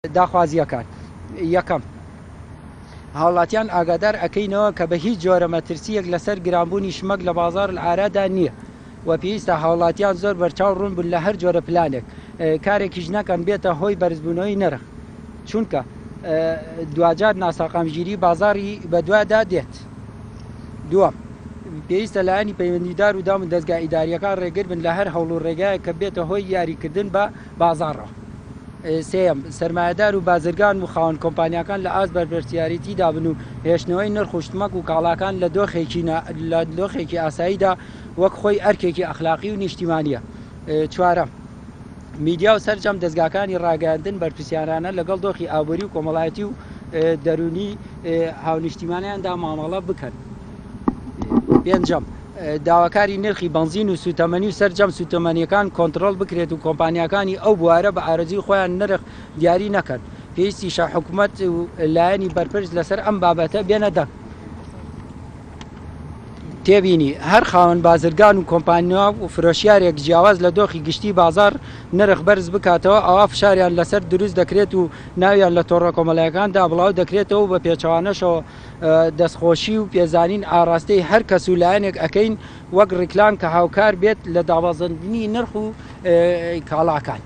داخوازیەکان یەکەم هاوڵاتیان ئاگادار ئەکەینەوە کە بە هیچ جۆرە مەترسیەک لەسەر گرانبوونی شمەک لە بازار العارادا نییە و پێویستە هاوڵاتیان زۆر بەرچاو ڕوون بوون لە هەر جۆرە پلانێک کارێکیش نەکەن بێتە هۆی بەرزبوونەوەی نرخ چونکە دوجار ناساقامگیری بازاری بەدوادا دێت. دووەم پێویستە لایەنی پەیوەندیدار و دام و دەستگای ئیداریەکان ڕێگر بن لە هەر هەوڵ و ڕێگایە کە بێتە هۆی یاریکردن بە بازاڕەوە. سێم سەرمایەدار و بازرگان و خاوەن کۆمپانیەکان لە ئاست بەرپرسیارەتی دابن و هێشتنەوەی نرخ و شتمەک و کاڵاکان لە دۆخێکی ئاساییدا وەک خۆی ئەرکێکی ئەخلاقی و نیشتیمانیە. چوارەم میدیا و سەرجەم دەستگاکانی ڕاگەاندن بەرپرسیارانە لەگەڵ دۆخی ئابووری و کۆمەڵایەتی و دەرونی هاونیشتیمانیاندا مامەڵە بکەن. پێنجەم داواکاری نرخی بنزین و سوتەمەنی و سەرجەم سوتەمەنیەکان کۆنتترۆل بکرێت و کۆمپانیەکانی ئەو بوارە بە ئارەزی خۆیان نرخ دیاری نەکەن. پێویستیشە حکوومەت و لایەنی بەرپرس لەسەر ئەم بابەتە بێنەدە. تێبینی هەر خاوەن بازرگان و کۆمپانیا و فرۆشیارێک جیاواز لە دۆخی گشتی بازار نرخ بەرز بکاتەوە ئەوە فشاریان لەسەر دروست دەکرێت و ناویان لە تۆڕە کۆمەڵایەکاندا بڵاو دەکرێتەوە بە پێچەوانەشەوە دەستخۆشی و پێزانین ئاراستەی هەر کەس و لایەنێک ئەەکەین وەک ڕیکلام کە هاوکار بێت لە دابەزاندنی نرخ و کاڵاکان.